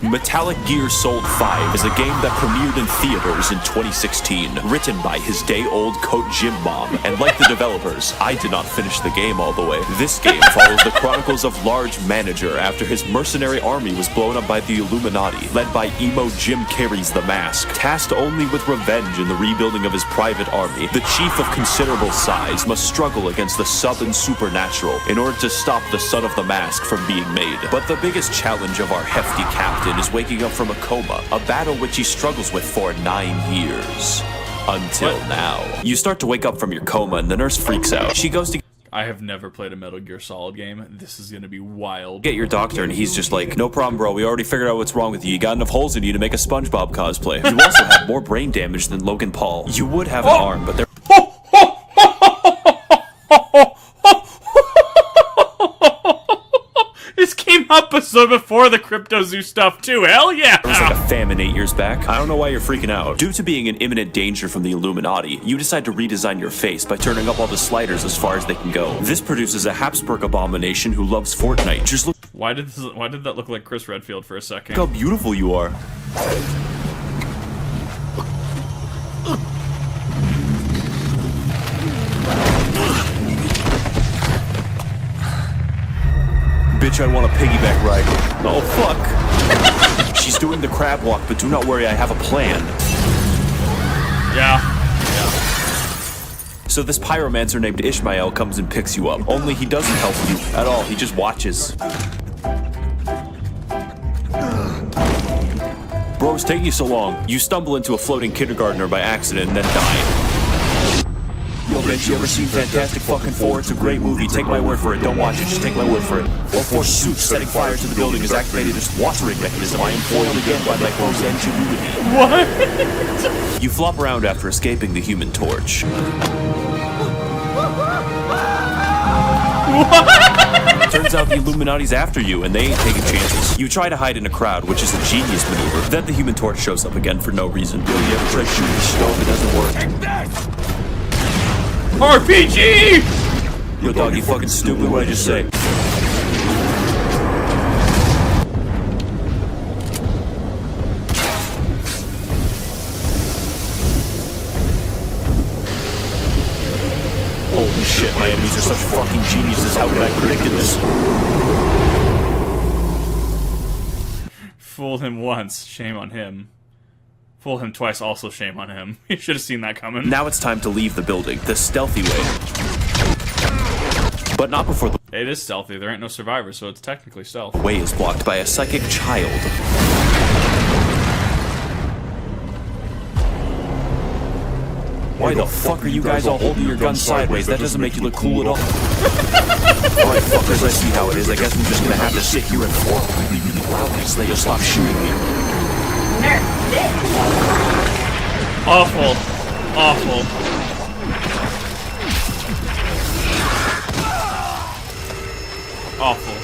Metallic Gear Solid 5 is a game that premiered in theaters in 2016, written by his day-old Coat Jim Mom, and like the developers, I did not finish the game all the way. This game follows the chronicles of Large Manager after his mercenary army was blown up by the Illuminati, led by emo Jim Carrey's The Mask. Tasked only with revenge in the rebuilding of his private army, the chief of considerable size must struggle against the sub and supernatural in order to stop the son of the Mask from being made. But the biggest challenge of our hefty captain is waking up from a coma, a battle which he struggles with for 9 years. Until now. You start to wake up from your coma and the nurse freaks out. She goes to I have never played a Metal Gear Solid game. This is gonna be wild. get your doctor and he's just like, no problem bro, we already figured out what's wrong with you. You got enough holes in you to make a SpongeBob cosplay. You also have more brain damage than Logan Paul. You would have an arm, but there This came up before the Crypto Zoo stuff too. Hell yeah! There was like a famine 8 years back. I don't know why you're freaking out. Due to being in imminent danger from the Illuminati, you decide to redesign your face by turning up all the sliders as far as they can go. This produces a Habsburg abomination who loves Fortnite. Just look Why did that look like Chris Redfield for a second? how beautiful you are. Bitch, I want a piggyback ride. Oh, fuck. She's doing the crab walk, but do not worry, I have a plan. Yeah. So this pyromancer named Ishmael comes and picks you up. Only he doesn't help you at all, he just watches. Bro, it's taking you so long. You stumble into a floating kindergartner by accident and then die. Yo, bitch, you ever seen Fantastic fucking Four? It's a great movie. Take my word for it. Don't watch it. Just take my word for it. Or force suits setting fire to the building is activated as watering mechanism. I am foiled again by my close ingenuity. What? You flop around after escaping the Human Torch. Turns out the Illuminati's after you, and they ain't taking chances. You try to hide in a crowd, which is a genius maneuver. Then the Human Torch shows up again for no reason. Yo, you ever try shooting the stove? It doesn't work. RPG! Yo, dog, you fucking stupid. What'd I just say? Holy shit, my enemies are such fucking geniuses. How could I have predicted this? Fooled him once, shame on him. Fool him twice, also shame on him. You should have seen that coming. Now it's time to leave the building, the stealthy way. But not before the It is stealthy, there ain't no survivors, so it's technically stealth. way is blocked by a psychic child. Why the fuck are you guys all holding your guns sideways? That doesn't make you look cool at all. Alright, fuckers, I see how it is. I guess I'm just gonna have to sit here and fork really loudly so that you'll stop shooting me. Awful. Awful. Awful.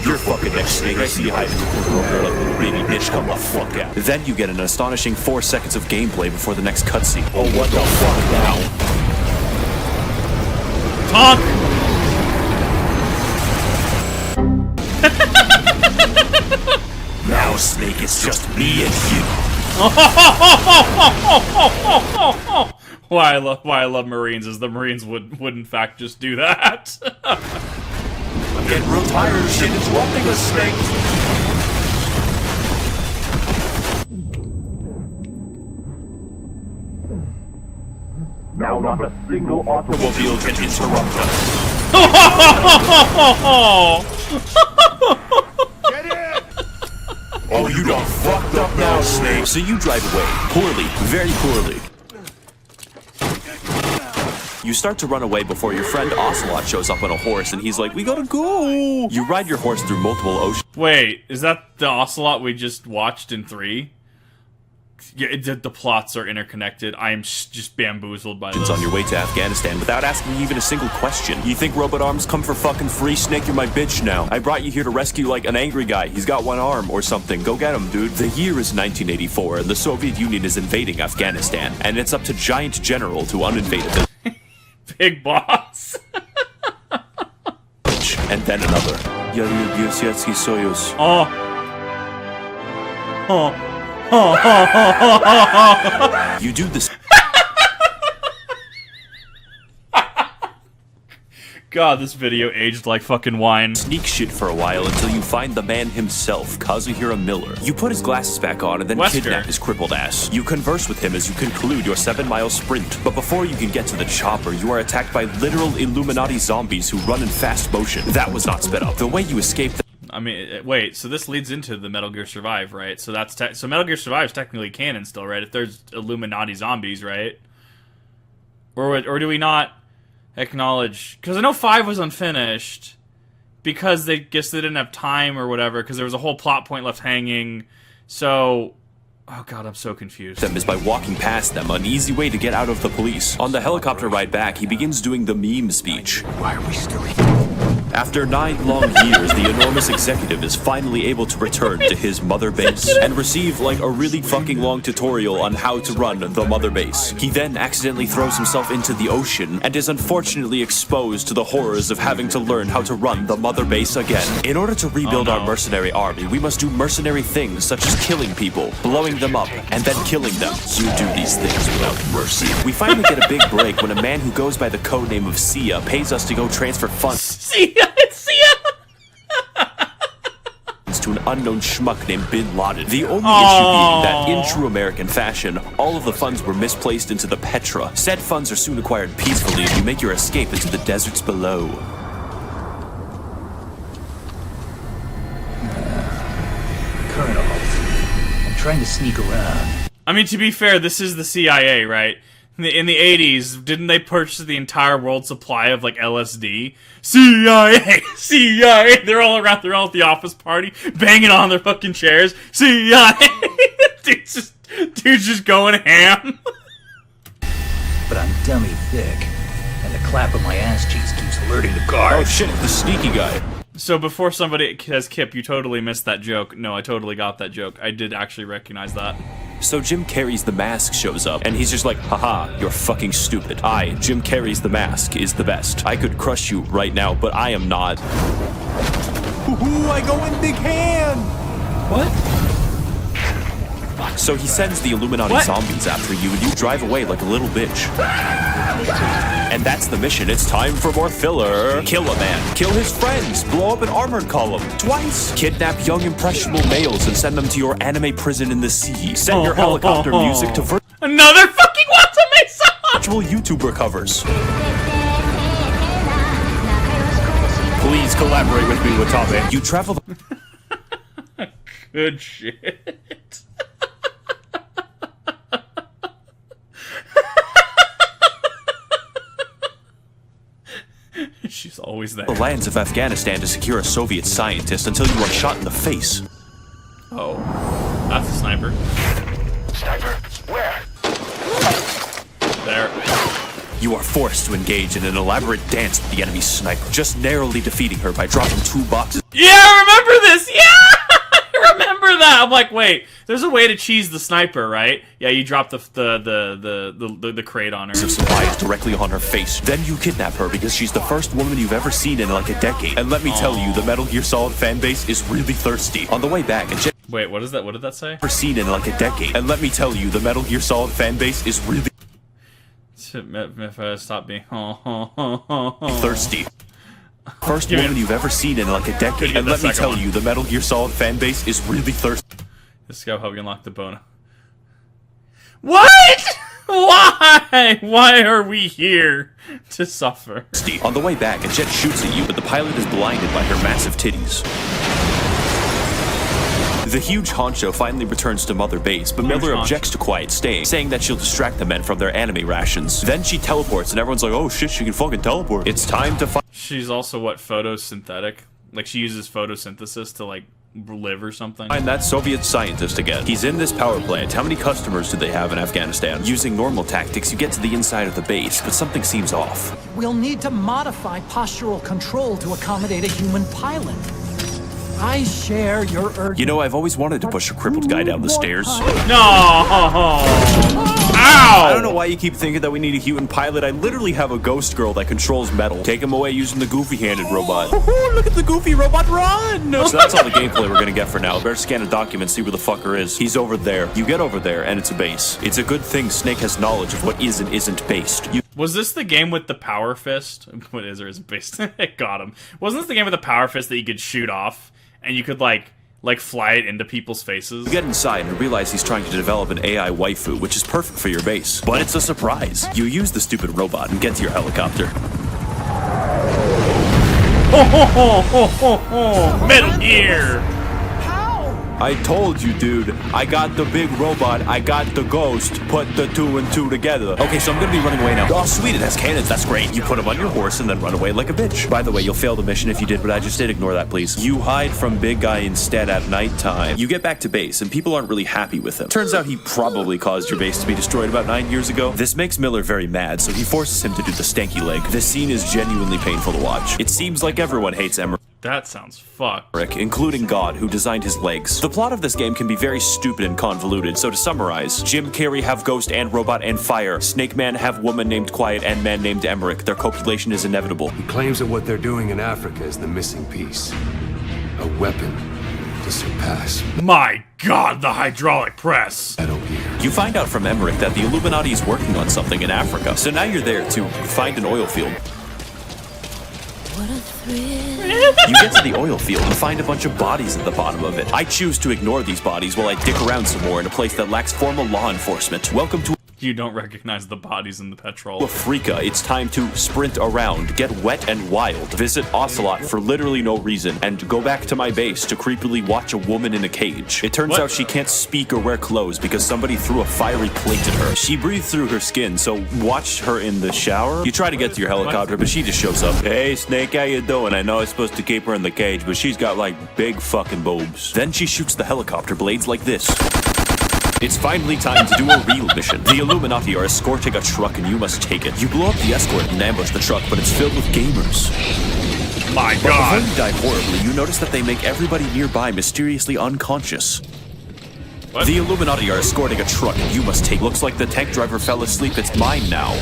You're fucking next, Snake. I see you hiding in the corner over there like a little baby bitch. Come the fuck out. Then you get an astonishing 4 seconds of gameplay before the next cutscene. Oh, what the fuck now? Talk! Now, Snake, it's just me and you. Why I love Marines is the Marines would in fact just do that. I'm getting real tired of shit interrupting us, Snake. Now not a single automobile can interrupt us. Get in! Oh, you done fucked up now, Snake. So you drive away. Poorly. Very poorly. You start to run away before your friend Ocelot shows up on a horse and he's like, we gotta go! You ride your horse through multiple oceans. Wait, is that the Ocelot we just watched in 3? Yeah, the plots are interconnected. I am just bamboozled by this. On your way to Afghanistan without asking even a single question. You think robot arms come for fucking free? Snake, you're my bitch now. I brought you here to rescue like an angry guy. He's got one arm or something. Go get him, dude. The year is 1984 and the Soviet Union is invading Afghanistan. And it's up to Giant General to uninvade it. Big boss. And then another. Oh. You do this. God, this video aged like fucking wine. Sneak shit for a while until you find the man himself, Kazuhira Miller. You put his glasses back on and then kidnap his crippled ass. You converse with him as you conclude your 7-mile sprint. But before you can get to the chopper, you are attacked by literal Illuminati zombies who run in fast motion. That was not sped up. The way you escape I mean, wait, so this leads into the Metal Gear Survive, right? So that's so Metal Gear Survive is technically canon still, right? If there's Illuminati zombies, right? Or do we not acknowledge? Because I know 5 was unfinished because they didn't have time or whatever. Because there was a whole plot point left hanging. So, oh god, I'm so confused. Them is by walking past them, an easy way to get out of the police. On the helicopter ride back, he begins doing the meme speech. Why are we still here? After 9 long years, the enormous executive is finally able to return to his mother base and receive like a really fucking long tutorial on how to run the mother base. He then accidentally throws himself into the ocean and is unfortunately exposed to the horrors of having to learn how to run the mother base again. In order to rebuild our mercenary army, we must do mercenary things such as killing people, blowing them up, and then killing them. You do these things without mercy. We finally get a big break when a man who goes by the codename of Sia pays us to go transfer funds. Sia! It's Sia! To an unknown schmuck named Bin Laden. The only issue being that, in true American fashion, all of the funds were misplaced into the Petra. Said funds are soon acquired peacefully if you make your escape into the deserts below. Colonel, I'm trying to sneak around. I mean, to be fair, this is the CIA, right? In the 80s, didn't they purchase the entire world supply of, like, LSD? CIA! CIA! They're all around, they're all at the office party, banging on their fucking chairs. CIA! Dude's just going ham. But I'm dummy thick, and the clap of my ass cheeks keeps alerting the guard. Oh shit, the sneaky guy. So before somebody says, Kip, you totally missed that joke. No, I totally got that joke. I did actually recognize that. So Jim Carrey's The Mask shows up, and he's just like, haha, you're fucking stupid. I, Jim Carrey's The Mask, is the best. I could crush you right now, but I am not. Ooh, I go in big hand! What? So he sends the Illuminati zombies after you, and you drive away like a little bitch. And that's the mission. It's time for more filler. Kill a man. Kill his friends. Blow up an armored column. Twice. Kidnap young impressionable males and send them to your anime prison in the sea. Send your helicopter music to Another fucking Watame song! virtual YouTuber covers. Please collaborate with me, Watame. You travel the Good shit. She's always there. the lands of Afghanistan to secure a Soviet scientist until you are shot in the face. Oh, that's a sniper. Sniper, where? There. You are forced to engage in an elaborate dance with the enemy sniper, just narrowly defeating her by dropping 2 boxes. Yeah, I remember this! Yeah! I remember that! I'm like, wait, there's a way to cheese the sniper, right? Yeah, you drop the crate on her. Of supplies directly on her face. Then you kidnap her because she's the first woman you've ever seen in like a decade. And let me tell you, the Metal Gear Solid fanbase is really thirsty. On the way back, Wait, what is that? What did that say? ever seen in like a decade. And let me tell you, the Metal Gear Solid fanbase is really If I stop being thirsty. First woman you've ever seen in like a decade. And let me tell you, the Metal Gear Solid fanbase is really thirsty. This guy will help you unlock the bonus. What? Why? Why are we here to suffer? On the way back, a jet shoots at you, but the pilot is blinded by her massive titties. The huge honcho finally returns to Mother Base, but Miller objects to quiet staying, saying that she'll distract the men from their anime rations. Then she teleports, and everyone's like, oh shit, she can fucking teleport. It's time to find. She's also, what, photosynthetic? Like, she uses photosynthesis to, like, live or something? Find that Soviet scientist again. He's in this power plant. How many customers do they have in Afghanistan? Using normal tactics, you get to the inside of the base, but something seems off. We'll need to modify postural control to accommodate a human pilot. I share your urge. You know, I've always wanted to push a crippled guy down the stairs. No! Ow! I don't know why you keep thinking that we need a human pilot. I literally have a ghost girl that controls metal. Take him away using the goofy-handed robot. Look at the goofy robot run! So that's all the gameplay we're gonna get for now. Better scan a document, see where the fucker is. He's over there. You get over there, and it's a base. It's a good thing Snake has knowledge of what is and isn't based. Was this the game with the power fist? What is or isn't based? It got him. Wasn't this the game with the power fist that you could shoot off and you could like fly it into people's faces? You get inside and realize he's trying to develop an AI waifu, which is perfect for your base. But it's a surprise. You use the stupid robot and get to your helicopter. Metal Gear! I told you, dude. I got the big robot. I got the ghost. Put the 2 and 2 together. Okay, so I'm gonna be running away now. Oh, sweet. It has cannons. That's great. You put them on your horse and then run away like a bitch. By the way, you'll fail the mission if you did what I just did. Ignore that, please. You hide from big guy instead at nighttime. You get back to base, and people aren't really happy with him. Turns out he probably caused your base to be destroyed about 9 years ago. This makes Miller very mad, so he forces him to do the stanky leg. This scene is genuinely painful to watch. It seems like everyone hates Emmerich. That sounds fucked. Including God, who designed his legs. The plot of this game can be very stupid and convoluted, so to summarize, Jim Carrey have ghost and robot and fire. Snake Man have woman named Quiet and man named Emmerich. Their copulation is inevitable. He claims that what they're doing in Africa is the missing piece. A weapon to surpass My God, the hydraulic press! Metal Gear. You find out from Emmerich that the Illuminati is working on something in Africa, so now you're there to find an oil field. You get to the oil field and find a bunch of bodies at the bottom of it. I choose to ignore these bodies while I dick around some more in a place that lacks formal law enforcement. Welcome to You don't recognize the bodies in the petrol. Africa. It's time to sprint around, get wet and wild, visit Ocelot for literally no reason, and go back to my base to creepily watch a woman in a cage. It turns out she can't speak or wear clothes because somebody threw a fiery plate at her. She breathed through her skin, so watch her in the shower. You try to get to your helicopter, but she just shows up. Hey, Snake, how you doing? I know I was supposed to keep her in the cage, but she's got like big fucking boobs. Then she shoots the helicopter blades like this. It's finally time to do a real mission. The Illuminati are escorting a truck and you must take it. You blow up the escort and ambush the truck, but it's filled with gamers. My But God! before you die horribly, you notice that they make everybody nearby mysteriously unconscious. What? The Illuminati are escorting a truck and you must take. Looks like the tank driver fell asleep. It's mine now.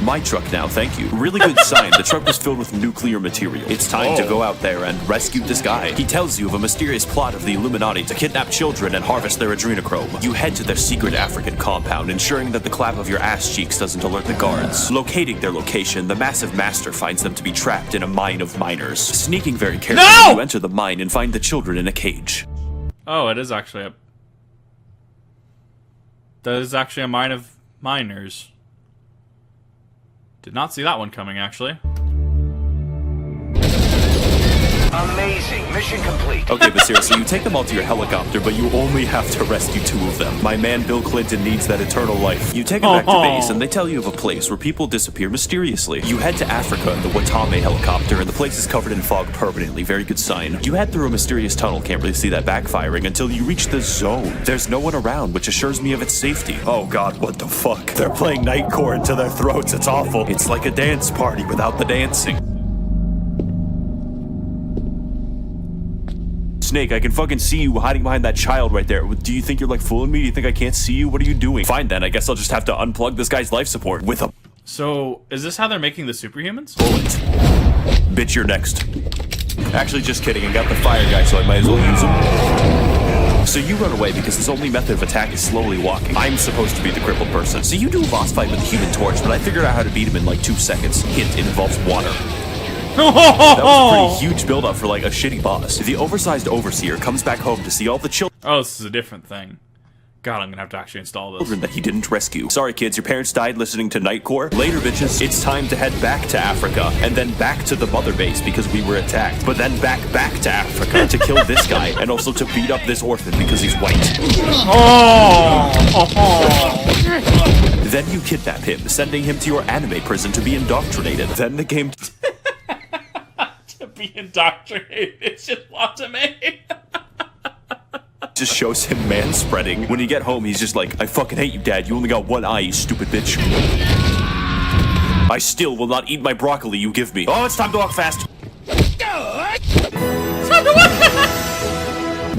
My truck now, thank you. Really good sign. The truck was filled with nuclear material. It's time to go out there and rescue this guy. He tells you of a mysterious plot of the Illuminati to kidnap children and harvest their adrenochrome. You head to their secret African compound, ensuring that the clap of your ass cheeks doesn't alert the guards. Locating their location, the massive master finds them to be trapped in a mine of miners. Sneaking very carefully, you enter the mine and find the children in a cage. Oh, it is actually a... That is actually a mine of miners. Did not see that one coming, actually. Amazing. Mission complete. Okay, but seriously, you take them all to your helicopter, but you only have to rescue 2 of them. My man Bill Clinton needs that eternal life. You take them back to base, and they tell you of a place where people disappear mysteriously. You head to Africa in the Watame helicopter, and the place is covered in fog permanently. Very good sign. You head through a mysterious tunnel, can't really see that backfiring, until you reach the zone. There's no one around, which assures me of its safety. Oh god, what the fuck? They're playing Nightcore into their throats. It's awful. It's like a dance party without the dancing. Snake, I can fucking see you hiding behind that child right there. Do you think you're like fooling me? Do you think I can't see you? What are you doing? Fine then, I guess I'll just have to unplug this guy's life support with a So, is this how they're making the superhumans? bullet. Bitch, you're next. Actually, just kidding. I got the fire guy, so I might as well use him. So you run away because his only method of attack is slowly walking. I'm supposed to be the crippled person. So you do a boss fight with the Human Torch, but I figured out how to beat him in like 2 seconds. Hint, it involves water. That was a pretty huge build-up for like a shitty boss. The oversized overseer comes back home to see all the children Oh, this is a different thing. God, I'm gonna have to actually install this. that he didn't rescue. Sorry kids, your parents died listening to Nightcore. Later bitches, it's time to head back to Africa, and then back to the mother base because we were attacked. But then back to Africa to kill this guy, and also to beat up this orphan because he's white. Then you kidnap him, sending him to your anime prison to be indoctrinated. Then the game To be indoctrinated, it's just Watame. just shows him man-spreading. When you get home, he's just like, I fucking hate you, Dad. You only got one eye, you stupid bitch. I still will not eat my broccoli you give me. Oh, it's time to walk fast.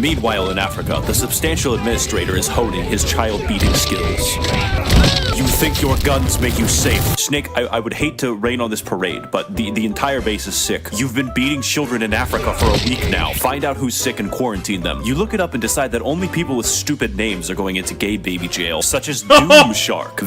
Meanwhile, in Africa, the substantial administrator is honing his child-beating skills. You think your guns make you safe. Snake, I would hate to rain on this parade, but the entire base is sick. You've been beating children in Africa for a week now. Find out who's sick and quarantine them. You look it up and decide that only people with stupid names are going into gay baby jail, such as Doom Shark.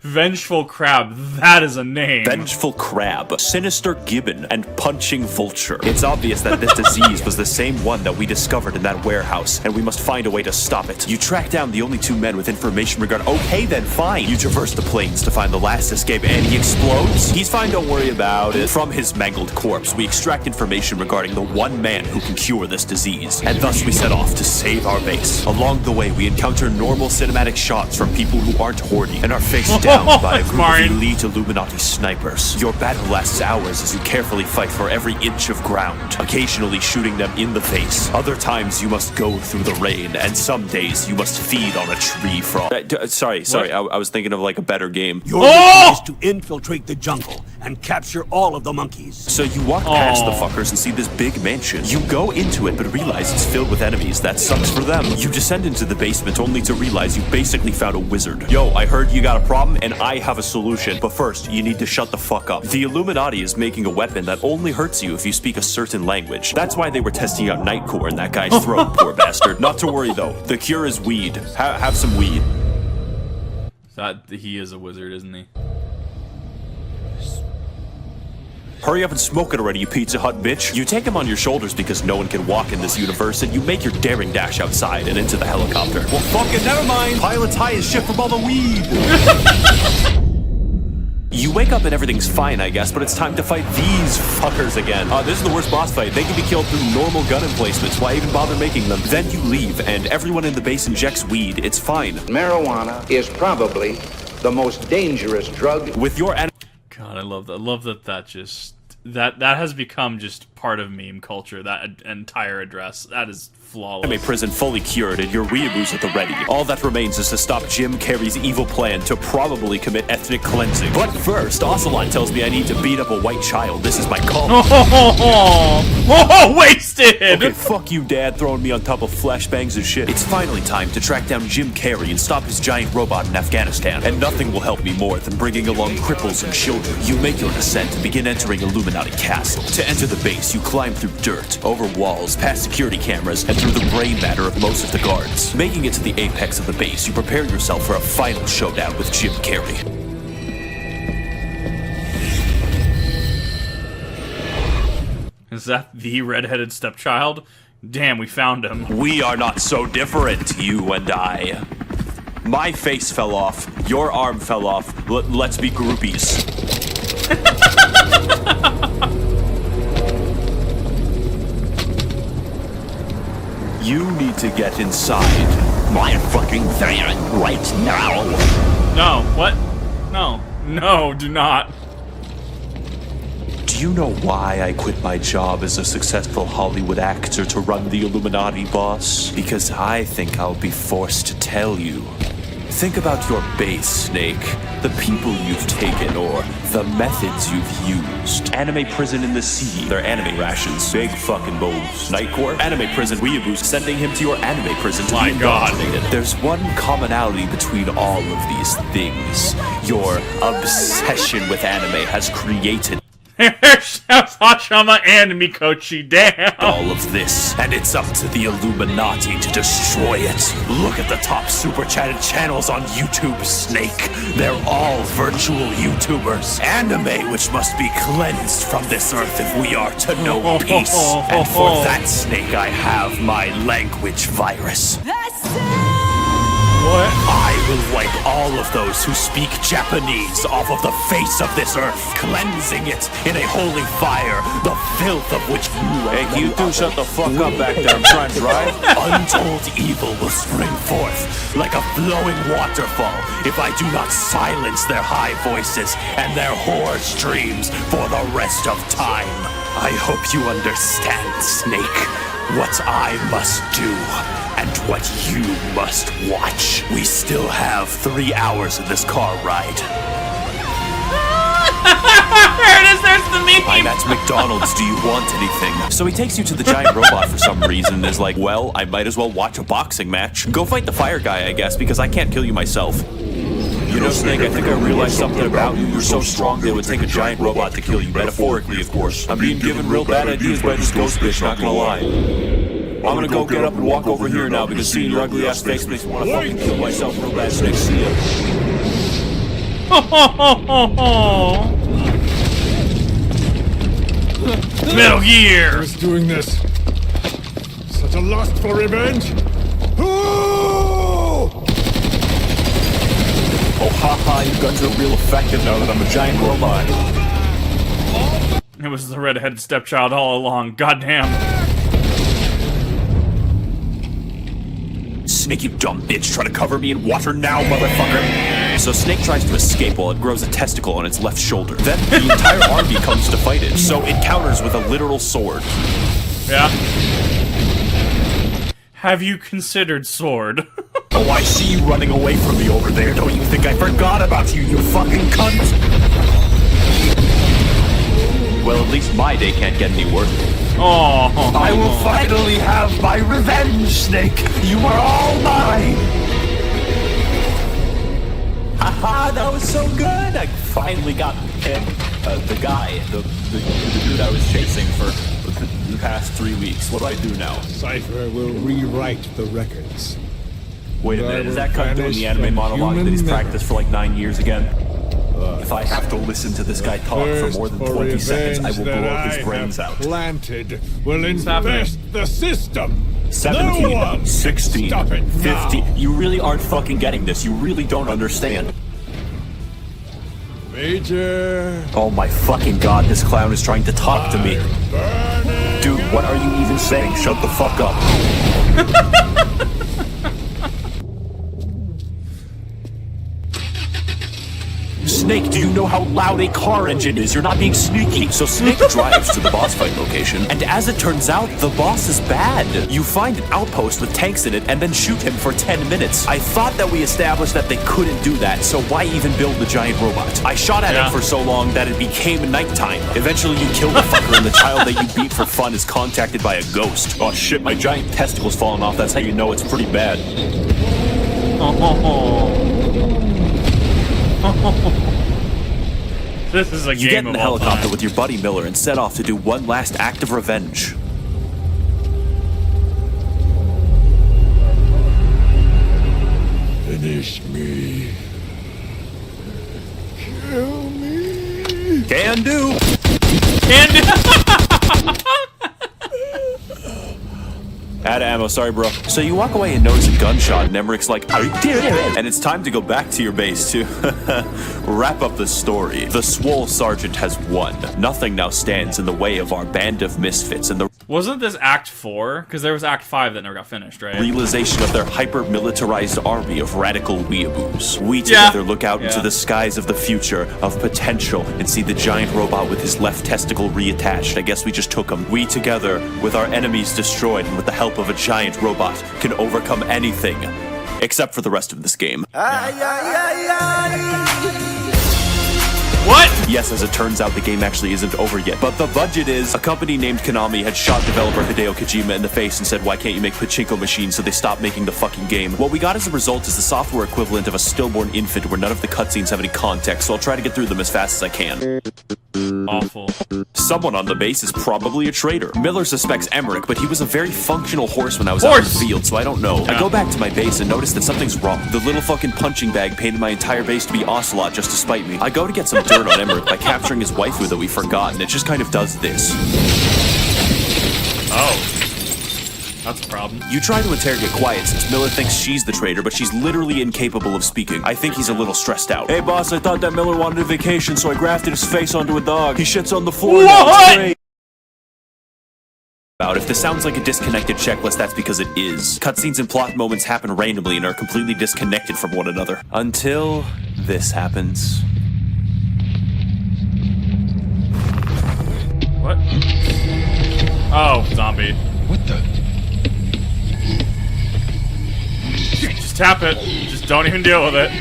Vengeful Crab, that is a name. Vengeful Crab, Sinister Gibbon, and Punching Vulture. It's obvious that this disease was the same one that we discovered in that warehouse, and we must find a way to stop it. You track down the only two men with information regarding— Okay then, fine. You traverse the plains to find the last escape, and he explodes? He's fine, don't worry about it. From his mangled corpse, we extract information regarding the one man who can cure this disease, and thus we set off to save our base. Along the way, we encounter normal cinematic shots from people who aren't horny, and are faced down by a group of elite Illuminati snipers. Your battle lasts hours as you carefully fight for every inch of ground, occasionally shooting them in the face. Other times you must go through the rain, and some days you must feed on a tree frog. Sorry, I was thinking of like a better game. Your mission is to infiltrate the jungle and capture all of the monkeys. So you walk past the fuckers and see this big mansion. You go into it but realize it's filled with enemies. That sucks for them. You descend into the basement only to realize you basically found a wizard. Yo, I heard you got a problem and I have a solution. But first, you need to shut the fuck up. The Illuminati is making a weapon that only hurts you if you speak a certain language. That's why they were testing out Nightcore in that guy's throat, poor bastard. Not to worry though. The cure is weed. Have some weed. That he is a wizard, isn't he? Hurry up and smoke it already, you Pizza Hut bitch. You take him on your shoulders because no one can walk in this universe, and you make your daring dash outside and into the helicopter. Well, fuck it, never mind. Pilot's high as shit from all the weed. You wake up and everything's fine, I guess, but it's time to fight these fuckers again. This is the worst boss fight. They can be killed through normal gun emplacements. Why even bother making them? Then you leave, and everyone in the base injects weed. It's fine. Marijuana is probably the most dangerous drug. With your God, I love that. I love that just that has become just part of meme culture. That entire address. That is flawless. Anime prison fully cured and your weeaboos at the ready. All that remains is to stop Jim Carrey's evil plan to probably commit ethnic cleansing. But first, Ocelot tells me I need to beat up a white child. This is my call. Wasted! Okay, fuck you, Dad, throwing me on top of flashbangs and shit. It's finally time to track down Jim Carrey and stop his giant robot in Afghanistan. And nothing will help me more than bringing along cripples and children. You make your descent and begin entering Illuminati Castle. To enter the base, you climb through dirt, over walls, past security cameras, and through the brain matter of most of the guards. Making it to the apex of the base, you prepare yourself for a final showdown with Jim Carrey. Is that the redheaded stepchild? Damn, we found him. We are not so different, you and I. My face fell off, your arm fell off, let's be groupies. You need to get inside. My fucking there right now. No, what? No, do not. Do you know why I quit my job as a successful Hollywood actor to run the Illuminati, boss? Because I think I'll be forced to tell you. Think about your base, Snake. The people you've taken, or the methods you've used. Anime prison in the sea. Their anime rations. Big fucking bowls. Nightcore. Anime prison. Weeaboos. Sending him to your anime prison to be indoctrinated. There's one commonality between all of these things. Your obsession with anime has created Hashama and Mikochi, damn. all of this, and it's up to the Illuminati to destroy it. Look at the top super chatted channels on YouTube, Snake. They're all virtual YouTubers. Anime which must be cleansed from this earth if we are to know peace. And for that, Snake, I have my language virus. What? I will wipe all of those who speak Japanese off of the face of this earth, cleansing it in a holy fire, the filth of which you are. Hey, can you two shut the fuck up back there? I'm trying to drive. Untold evil will spring forth like a flowing waterfall if I do not silence their high voices and their whore streams for the rest of time. I hope you understand, Snake, what I must do. And what you must watch. We still have 3 hours of this car ride. There it is, there's the meme! I'm at McDonald's, do you want anything? So he takes you to the giant robot for some reason and is like, well, I might as well watch a boxing match. Go fight the fire guy, I guess, because I can't kill you myself. You know, Snake, I think I realized something about you. You're so strong that it would take a giant robot to kill you, metaphorically, of course. I'm being given real bad ideas by this ghost bitch, not gonna lie. I'm gonna go get up and walk over here now, because seeing your ugly ass face makes me want to fucking kill myself real bad, Snake. See ya. Metal Gear! Who's doing this? Such a lust for revenge? Ooh! Oh, haha, your guns are real effective now that I'm a giant robot. It was the redheaded stepchild all along, goddamn. Snake, you dumb bitch, try to cover me in water now, motherfucker. So Snake tries to escape while it grows a testicle on its left shoulder. Then the entire army comes to fight it, so it counters with a literal sword. Yeah. Have you considered sword? Oh, I see you running away from me over there. Don't you think I forgot about you, you fucking cunt? Well, at least my day can't get any worse. Oh. I will finally have my revenge, Snake. You are all mine. Haha, that was so good. I finally got him, the guy, the dude I was chasing for the past 3 weeks. What do I do now? Cypher will rewrite the records. Wait a minute, is that cut doing the anime monologue that he's practiced for like 9 years again? If I have to listen to this guy talk for more than 20 seconds, I will blow his brains out. Planted will infest the system. 17, No one 16, stop it 50. now. You really aren't fucking getting this. You really don't understand. Major. Oh my fucking god, this clown is trying to talk to me. Dude, what are you even saying? Shut the fuck up. Snake, do you know how loud a car engine is? You're not being sneaky. So Snake drives to the boss fight location, and as it turns out, the boss is bad. You find an outpost with tanks in it and then shoot him for 10 minutes. I thought that we established that they couldn't do that, so why even build the giant robot? I shot at it for so long that it became nighttime. Eventually you kill the fucker, and the child that you beat for fun is contacted by a ghost. Oh shit, my giant testicle's falling off. That's how you know it's pretty bad. This is a game. You get in of the all helicopter time. with your buddy Miller and set off to do one last act of revenge. Finish me. Kill me. Can do! Out of ammo, sorry bro. So you walk away and notice a gunshot, and Emmerich's like, "Are you kidding me?" And it's time to go back to your base to wrap up the story. The swole sergeant has won. Nothing now stands in the way of our band of misfits and the Wasn't this Act 4? Because there was Act 5 that never got finished, right? realization of their hyper-militarized army of radical weeaboos. We together look out into the skies of the future, of potential, and see the giant robot with his left testicle reattached. I guess we just took him. We together, with our enemies destroyed and with the help of a giant robot, can overcome anything. Except for the rest of this game. What? Yes, as it turns out, the game actually isn't over yet. But the budget is, a company named Konami had shot developer Hideo Kojima in the face and said, why can't you make pachinko machines? So they stopped making the fucking game. What we got as a result is the software equivalent of a stillborn infant where none of the cutscenes have any context, so I'll try to get through them as fast as I can. Awful. Someone on the base is probably a traitor. Miller suspects Emmerich, but he was a very functional horse when I was out in the field, so I don't know. I go back to my base and notice that something's wrong. The little fucking punching bag painted my entire base to be Ocelot just to spite me. I go to get some dirt on Emmerich by capturing his waifu that we forgot, and it just kind of does this. Oh. That's a problem. You try to interrogate Quiet since Miller thinks she's the traitor, but she's literally incapable of speaking. I think he's a little stressed out. Hey boss, I thought that Miller wanted a vacation, so I grafted his face onto a dog. He shits on the floor now, it's great. If this sounds like a disconnected checklist, that's because it is. Cutscenes and plot moments happen randomly and are completely disconnected from one another. Until this happens. What? Oh, zombie. What the? Just tap it. Just don't even deal with it.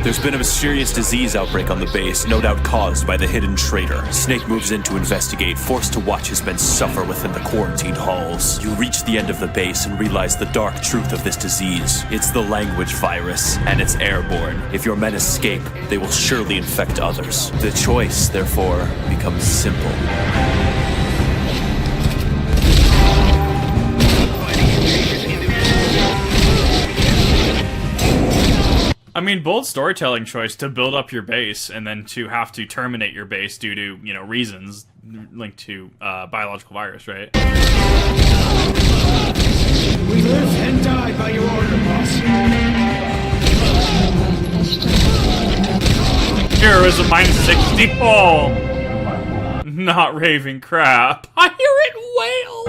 There's been a mysterious disease outbreak on the base, no doubt caused by the hidden traitor. Snake moves in to investigate, forced to watch his men suffer within the quarantined halls. You reach the end of the base and realize the dark truth of this disease. It's the language virus, and it's airborne. If your men escape, they will surely infect others. The choice, therefore, becomes simple. I mean, bold storytelling choice to build up your base and then to have to terminate your base due to, you know, reasons linked to biological virus, right? We live and die by your order, boss. Heroism -60. Oh! Not raving crap. I hear it wail!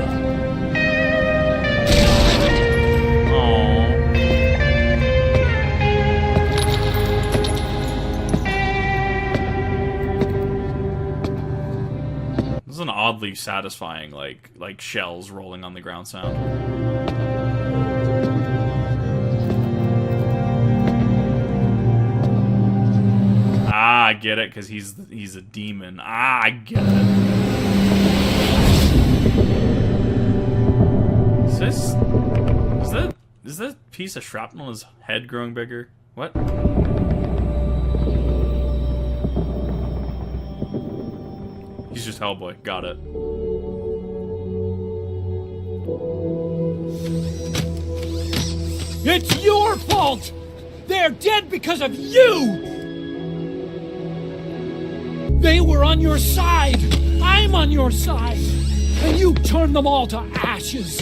This is an oddly satisfying, like shells rolling on the ground sound. Ah, I get it, because he's a demon. Ah, I get it. Is that piece of shrapnel his head growing bigger? What? He's just Hellboy. Got it. It's your fault! They're dead because of you! They were on your side! I'm on your side! And you turned them all to ashes!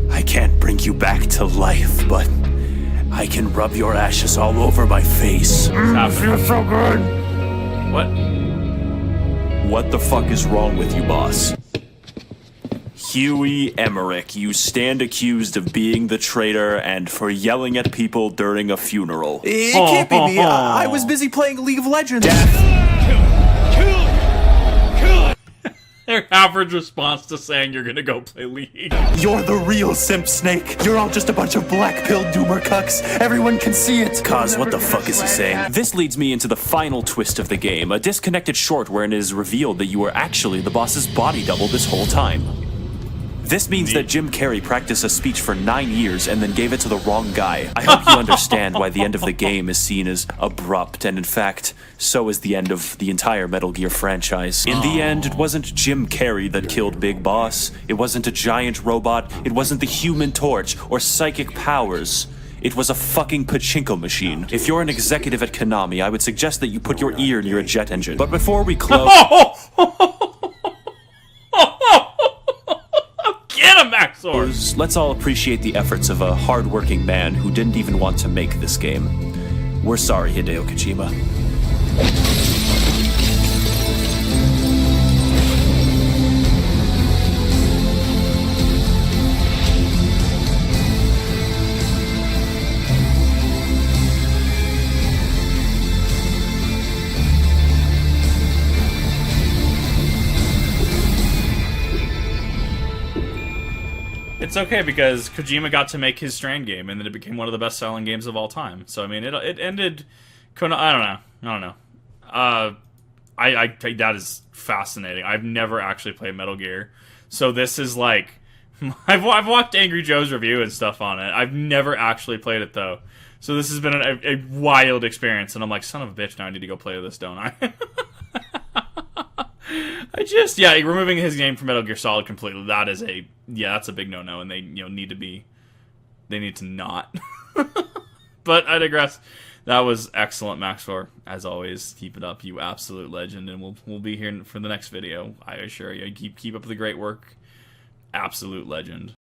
I can't bring you back to life, but I can rub your ashes all over my face. Feels so good. What? What the fuck is wrong with you, boss? Huey Emmerich, you stand accused of being the traitor and for yelling at people during a funeral. It can't be me. I was busy playing League of Legends. Their average response to saying you're gonna go play League. You're the real simp, Snake. You're all just a bunch of black-pilled doomer cucks. Everyone can see it. Cause, what the fuck is he saying? This leads me into the final twist of the game, a disconnected short wherein it is revealed that you were actually the boss's body double this whole time. This means that Jim Carrey practiced a speech for 9 years and then gave it to the wrong guy. I hope you understand why the end of the game is seen as abrupt, and in fact, so is the end of the entire Metal Gear franchise. In the end, it wasn't Jim Carrey that killed Big Boss. It wasn't a giant robot. It wasn't the Human Torch or psychic powers. It was a fucking pachinko machine. If you're an executive at Konami, I would suggest that you put your ear near a jet engine. But before we close... Get him, Max0r! Let's all appreciate the efforts of a hard-working man who didn't even want to make this game. We're sorry, Hideo Kojima. It's okay because Kojima got to make his Strand game, and then it became one of the best-selling games of all time. So I mean, it ended. I don't know. I think that is fascinating. I've never actually played Metal Gear, so this is like I've watched Angry Joe's review and stuff on it. I've never actually played it though, so this has been a wild experience. And I'm like, son of a bitch, now I need to go play this, don't I? Removing his name from Metal Gear Solid completely, that's a big no-no, and they need to not. But I digress. That was excellent, Max0r. As always, keep it up, you absolute legend, and we'll be here for the next video. I assure you. Keep up the great work. Absolute legend.